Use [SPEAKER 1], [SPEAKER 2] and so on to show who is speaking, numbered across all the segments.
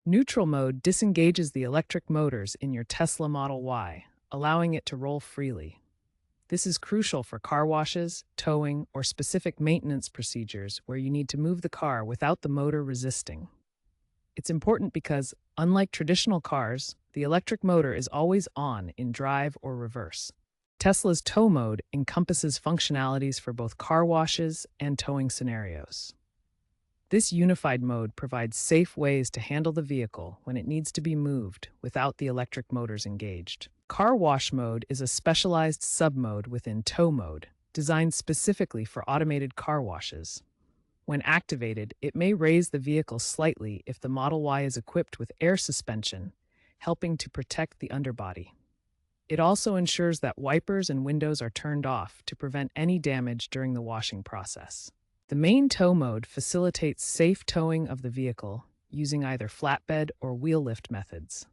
[SPEAKER 1] Neutral mode disengages the electric motors in your Tesla Model Y, allowing it to roll freely. This is crucial for car washes, towing, or specific maintenance procedures where you need to move the car without the motor resisting. It's important because, unlike traditional cars, the electric motor is always on in drive or reverse. Tesla's tow mode encompasses functionalities for both car washes and towing scenarios. This unified mode provides safe ways to handle the vehicle when it needs to be moved without the electric motors engaged. Car wash mode is a specialized submode within tow mode, designed specifically for automated car washes. When activated, it may raise the vehicle slightly if the Model Y is equipped with air suspension, helping to protect the underbody. It also ensures that wipers and windows are turned off to prevent any damage during the washing process. The main tow mode facilitates safe towing of the vehicle using either flatbed or wheel lift methods.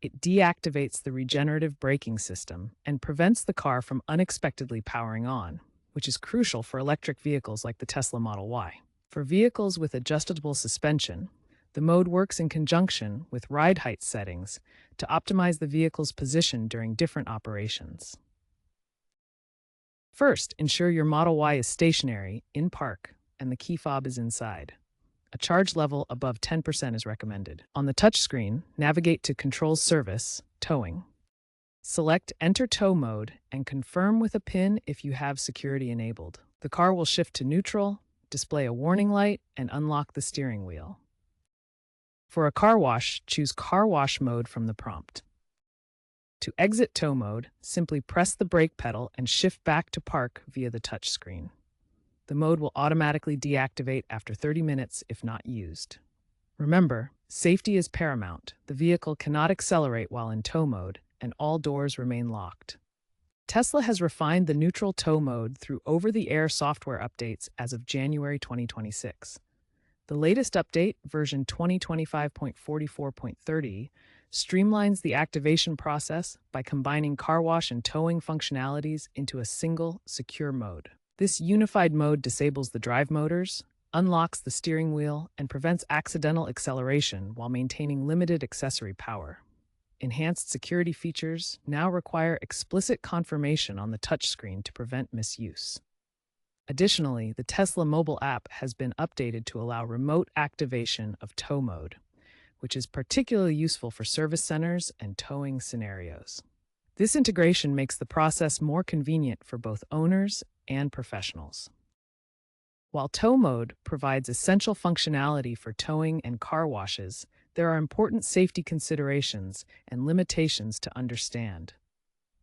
[SPEAKER 1] It deactivates the regenerative braking system and prevents the car from unexpectedly powering on, which is crucial for electric vehicles like the Tesla Model Y. For vehicles with adjustable suspension, the mode works in conjunction with ride height settings to optimize the vehicle's position during different operations. First, ensure your Model Y is stationary, in park, and the key fob is inside. A charge level above 10% is recommended. On the touchscreen, navigate to Controls Service, Towing. Select Enter Tow Mode and confirm with a PIN if you have security enabled. The car will shift to neutral, display a warning light, and unlock the steering wheel. For a car wash, choose Car Wash mode from the prompt. To exit tow mode, simply press the brake pedal and shift back to park via the touchscreen. The mode will automatically deactivate after 30 minutes if not used. Remember, safety is paramount. The vehicle cannot accelerate while in tow mode, and all doors remain locked. Tesla has refined the neutral tow mode through over-the-air software updates as of January 2026. The latest update, version 2025.44.30, streamlines the activation process by combining car wash and towing functionalities into a single, secure mode. This unified mode disables the drive motors, unlocks the steering wheel, and prevents accidental acceleration while maintaining limited accessory power. Enhanced security features now require explicit confirmation on the touchscreen to prevent misuse. Additionally, the Tesla mobile app has been updated to allow remote activation of tow mode, which is particularly useful for service centers and towing scenarios. This integration makes the process more convenient for both owners and professionals. While tow mode provides essential functionality for towing and car washes, there are important safety considerations and limitations to understand.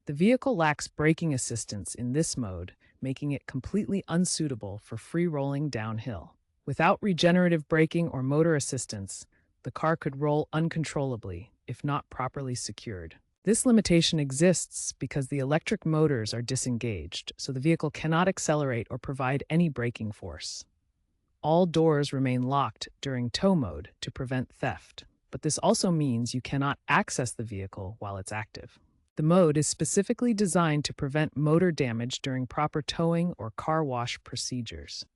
[SPEAKER 1] The vehicle lacks braking assistance in this mode, making it completely unsuitable for free-rolling downhill. Without regenerative braking or motor assistance, the car could roll uncontrollably if not properly secured. This limitation exists because the electric motors are disengaged, so the vehicle cannot accelerate or provide any braking force. All doors remain locked during tow mode to prevent theft, but this also means you cannot access the vehicle while it's active. The mode is specifically designed to prevent motor damage during proper towing or car wash procedures.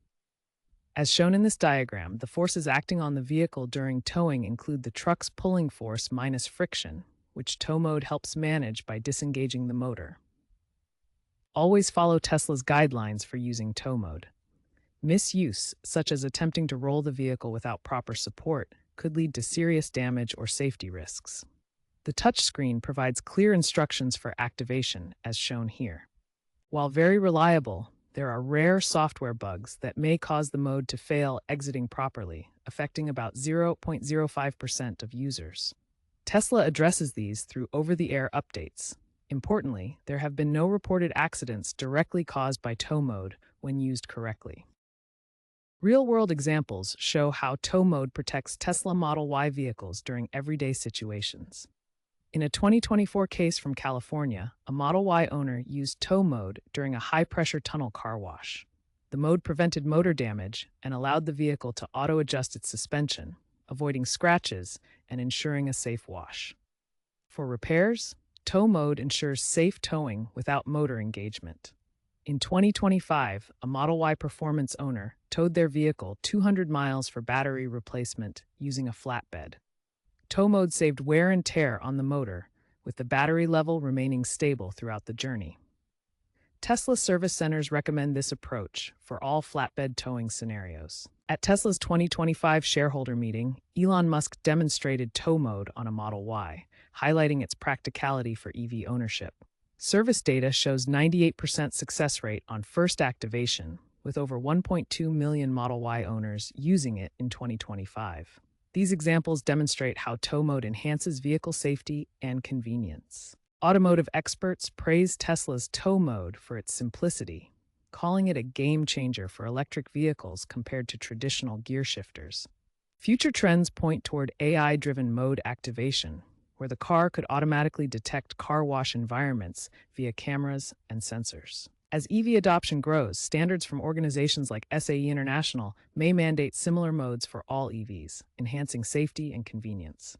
[SPEAKER 1] As shown in this diagram, the forces acting on the vehicle during towing include the truck's pulling force minus friction, which tow mode helps manage by disengaging the motor. Always follow Tesla's guidelines for using tow mode. Misuse, such as attempting to roll the vehicle without proper support, could lead to serious damage or safety risks. The touchscreen provides clear instructions for activation, as shown here. While very reliable, there are rare software bugs that may cause the mode to fail exiting properly, affecting about 0.05% of users. Tesla addresses these through over-the-air updates. Importantly, there have been no reported accidents directly caused by tow mode when used correctly. Real-world examples show how tow mode protects Tesla Model Y vehicles during everyday situations. In a 2024 case from California, a Model Y owner used tow mode during a high-pressure tunnel car wash. The mode prevented motor damage and allowed the vehicle to auto-adjust its suspension, avoiding scratches and ensuring a safe wash. For repairs, tow mode ensures safe towing without motor engagement. In 2025, a Model Y Performance owner towed their vehicle 200 miles for battery replacement using a flatbed. Tow mode saved wear and tear on the motor, with the battery level remaining stable throughout the journey. Tesla service centers recommend this approach for all flatbed towing scenarios. At Tesla's 2025 shareholder meeting, Elon Musk demonstrated tow mode on a Model Y, highlighting its practicality for EV ownership. Service data shows 98% success rate on first activation, with over 1.2 million Model Y owners using it in 2025. These examples demonstrate how tow mode enhances vehicle safety and convenience. Automotive experts praise Tesla's tow mode for its simplicity, calling it a game changer for electric vehicles compared to traditional gear shifters. Future trends point toward AI-driven mode activation, where the car could automatically detect car wash environments via cameras and sensors. As EV adoption grows, standards from organizations like SAE International may mandate similar modes for all EVs, enhancing safety and convenience.